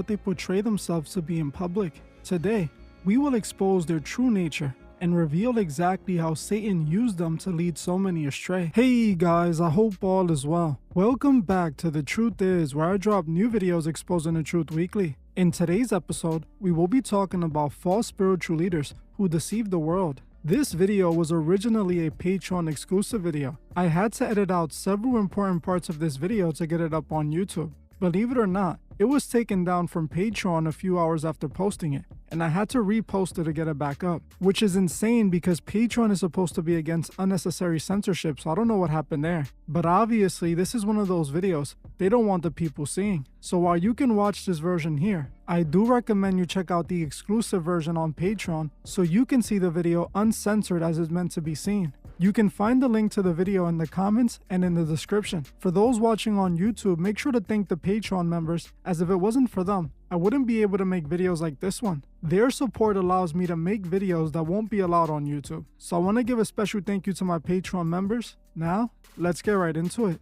what they portray themselves to be in public. Today, we will expose their true nature and reveal exactly how Satan used them to lead so many astray. Hey guys, I hope all is well. Welcome back to The Truth Is, where I drop new videos exposing the truth weekly. In today's episode, we will be talking about false spiritual leaders who deceive the world. This video was originally a Patreon exclusive video. I had to edit out several important parts of this video to get it up on YouTube. Believe it or not, it was taken down from Patreon a few hours after posting it, and I had to repost it to get it back up, which is insane because Patreon is supposed to be against unnecessary censorship, so I don't know what happened there. But obviously, this is one of those videos they don't want the people seeing. So while you can watch this version here, I do recommend you check out the exclusive version on Patreon so you can see the video uncensored as it's meant to be seen. You can find the link to the video in the comments and in the description. For those watching on YouTube, make sure to thank the Patreon members, as if it wasn't for them, I wouldn't be able to make videos like this one. Their support allows me to make videos that won't be allowed on YouTube. So I want to give a special thank you to my Patreon members. Now, let's get right into it.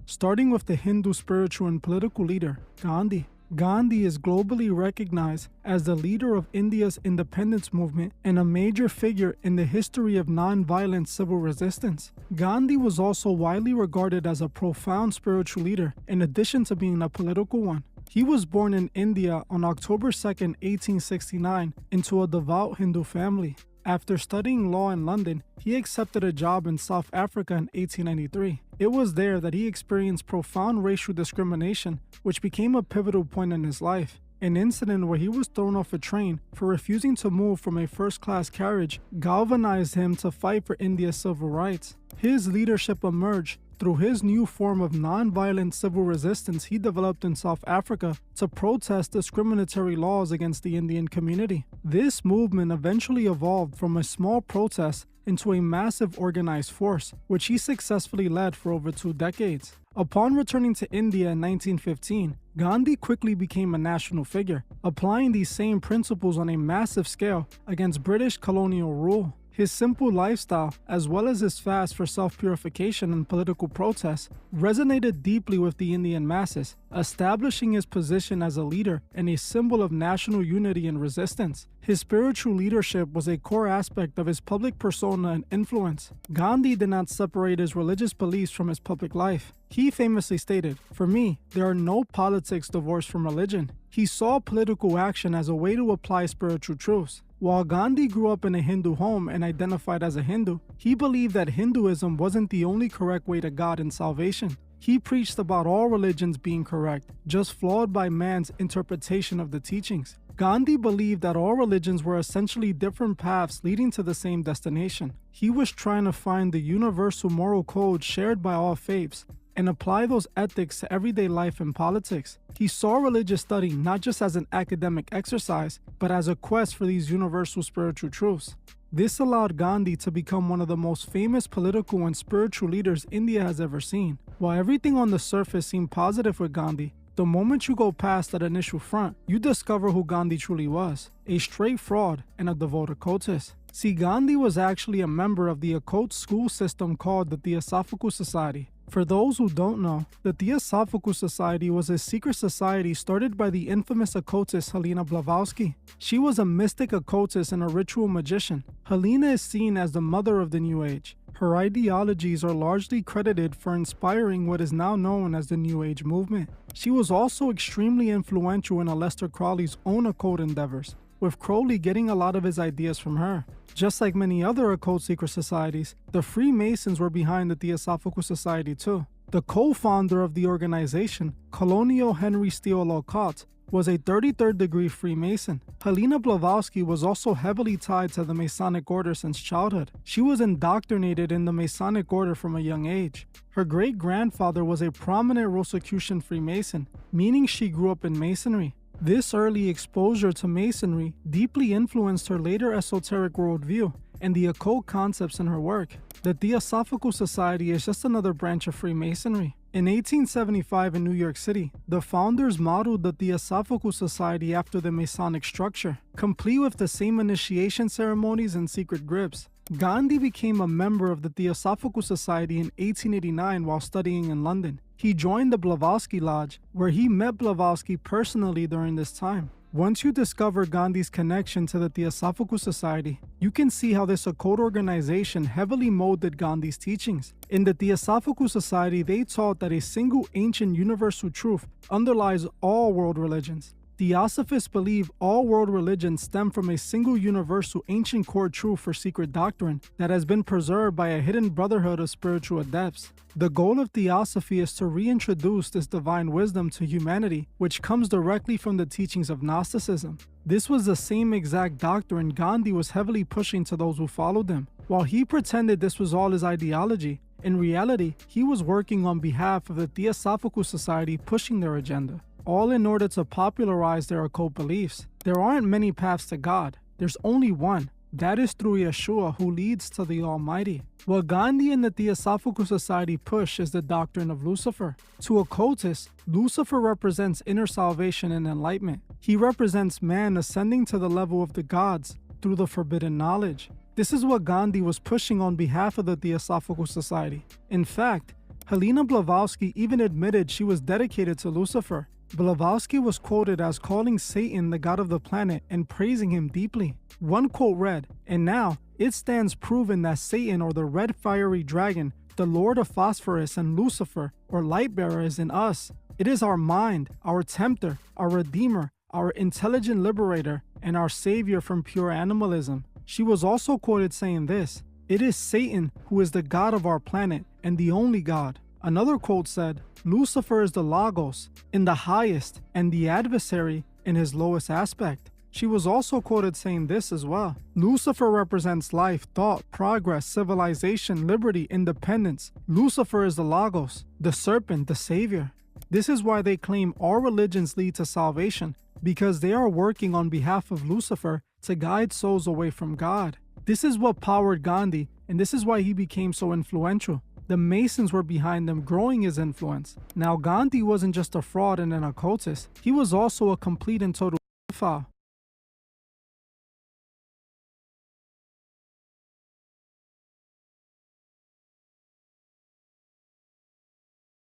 Starting with the Hindu spiritual and political leader, Gandhi. Gandhi is globally recognized as the leader of India's independence movement and a major figure in the history of non-violent civil resistance. Gandhi was also widely regarded as a profound spiritual leader, in addition to being a political one. He was born in India on October 2, 1869, into a devout Hindu family. After studying law in London, he accepted a job in South Africa in 1893. It was there that he experienced profound racial discrimination, which became a pivotal point in his life. An incident where he was thrown off a train for refusing to move from a first-class carriage galvanized him to fight for India's civil rights. His leadership emerged through his new form of non-violent civil resistance he developed in South Africa to protest discriminatory laws against the Indian community. This movement eventually evolved from a small protest into a massive organized force, which he successfully led for over 2 decades. Upon returning to India in 1915, Gandhi quickly became a national figure, applying these same principles on a massive scale against British colonial rule. His simple lifestyle, as well as his fast for self-purification and political protest, resonated deeply with the Indian masses, establishing his position as a leader and a symbol of national unity and resistance. His spiritual leadership was a core aspect of his public persona and influence. Gandhi did not separate his religious beliefs from his public life. He famously stated, "For me, there are no politics divorced from religion." He saw political action as a way to apply spiritual truths. While Gandhi grew up in a Hindu home and identified as a Hindu, he believed that Hinduism wasn't the only correct way to God and salvation. He preached about all religions being correct, just flawed by man's interpretation of the teachings. Gandhi believed that all religions were essentially different paths leading to the same destination. He was trying to find the universal moral code shared by all faiths and apply those ethics to everyday life and politics. He saw religious study not just as an academic exercise, but as a quest for these universal spiritual truths. This allowed Gandhi to become one of the most famous political and spiritual leaders India has ever seen. While everything on the surface seemed positive with Gandhi, the moment you go past that initial front, you discover who Gandhi truly was: a straight fraud and a devout occultist. See, Gandhi was actually a member of the occult school system called the Theosophical Society. For those who don't know, the Theosophical Society was a secret society started by the infamous occultist Helena Blavatsky. She was a mystic occultist and a ritual magician. Helena is seen as the mother of the New Age. Her ideologies are largely credited for inspiring what is now known as the New Age movement. She was also extremely influential in Aleister Crowley's own occult endeavors, with Crowley getting a lot of his ideas from her. Just like many other occult secret societies, the Freemasons were behind the Theosophical Society too. The co-founder of the organization, Colonel Henry Steele Olcott, was a 33rd degree Freemason. Helena Blavatsky was also heavily tied to the Masonic order since childhood. She was indoctrinated in the Masonic order from a young age. Her great-grandfather was a prominent Rosicrucian Freemason, meaning she grew up in Masonry. This early exposure to Masonry deeply influenced her later esoteric worldview and the occult concepts in her work. The Theosophical Society is just another branch of Freemasonry. In 1875 in New York City, the founders modeled the Theosophical Society after the Masonic structure, complete with the same initiation ceremonies and secret grips. Gandhi became a member of the Theosophical Society in 1889 while studying in London. He joined the Blavatsky Lodge, where he met Blavatsky personally during this time. Once you discover Gandhi's connection to the Theosophical Society, you can see how this occult organization heavily molded Gandhi's teachings. In the Theosophical Society, they taught that a single ancient universal truth underlies all world religions. Theosophists believe all world religions stem from a single universal ancient core truth or secret doctrine that has been preserved by a hidden brotherhood of spiritual adepts. The goal of Theosophy is to reintroduce this divine wisdom to humanity, which comes directly from the teachings of Gnosticism. This was the same exact doctrine Gandhi was heavily pushing to those who followed him. While he pretended this was all his ideology, in reality, he was working on behalf of the Theosophical Society pushing their agenda, all in order to popularize their occult beliefs. There aren't many paths to God. There's only one. That is through Yeshua, who leads to the Almighty. What Gandhi and the Theosophical Society push is the doctrine of Lucifer. To occultists, Lucifer represents inner salvation and enlightenment. He represents man ascending to the level of the gods through the forbidden knowledge. This is what Gandhi was pushing on behalf of the Theosophical Society. In fact, Helena Blavatsky even admitted she was dedicated to Lucifer. Blavatsky was quoted as calling Satan the god of the planet and praising him deeply. One quote read, "And now it stands proven that Satan, or the red fiery dragon, the lord of phosphorus, and Lucifer, or light bearer, is in us. It is our mind, our tempter, our redeemer, our intelligent liberator, and our savior from pure animalism." She was also quoted saying this, "It is Satan who is the god of our planet and the only god." Another quote said, "Lucifer is the Logos in the highest and the adversary in his lowest aspect." She was also quoted saying this as well, "Lucifer represents life, thought, progress, civilization, liberty, independence. Lucifer is the Logos, the serpent, the savior." This is why they claim all religions lead to salvation, because they are working on behalf of Lucifer to guide souls away from God. This is what powered Gandhi, and this is why he became so influential. The Masons were behind them, growing his influence. Now, Gandhi wasn't just a fraud and an occultist. He was also a complete and total pedophile.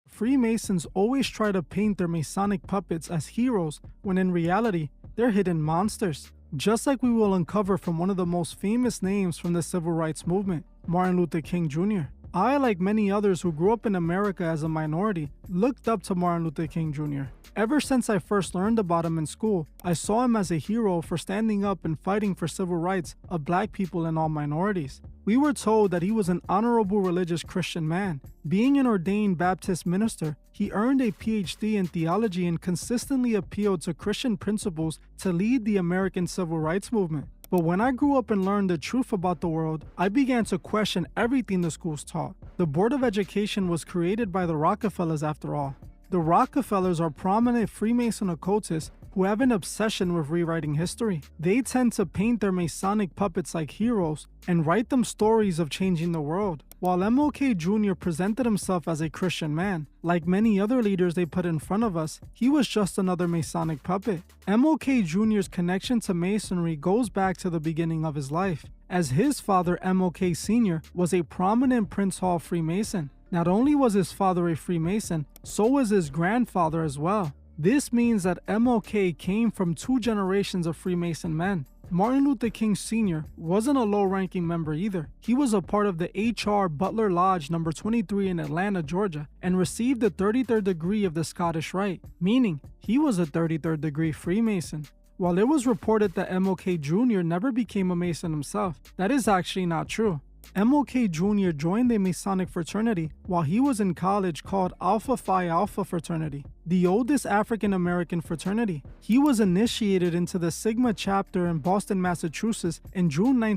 Freemasons always try to paint their Masonic puppets as heroes, when in reality, they're hidden monsters. Just like we will uncover from one of the most famous names from the civil rights movement, Martin Luther King Jr. I, like many others who grew up in America as a minority, looked up to Martin Luther King Jr. Ever since I first learned about him in school, I saw him as a hero for standing up and fighting for civil rights of black people and all minorities. We were told that he was an honorable religious Christian man. Being an ordained Baptist minister, he earned a PhD in theology and consistently appealed to Christian principles to lead the American civil rights movement. But when I grew up and learned the truth about the world, I began to question everything the schools taught. The Board of Education was created by the Rockefellers after all. The Rockefellers are prominent Freemason occultists who have an obsession with rewriting history. They tend to paint their Masonic puppets like heroes and write them stories of changing the world. While MLK Jr. presented himself as a Christian man, like many other leaders they put in front of us, he was just another Masonic puppet. MLK Jr.'s connection to Masonry goes back to the beginning of his life, as his father MLK Sr. was a prominent Prince Hall Freemason. Not only was his father a Freemason, so was his grandfather as well. This means that MLK came from 2 generations of Freemason men. Martin Luther King Sr. wasn't a low-ranking member either. He was a part of the H.R. Butler Lodge No. 23 in Atlanta, Georgia, and received the 33rd degree of the Scottish Rite, meaning he was a 33rd degree Freemason. While it was reported that MLK Jr. never became a Mason himself, that is actually not true. MLK Jr. joined a Masonic fraternity while he was in college called Alpha Phi Alpha Fraternity, the oldest African-American fraternity. He was initiated into the Sigma chapter in Boston, Massachusetts in June 19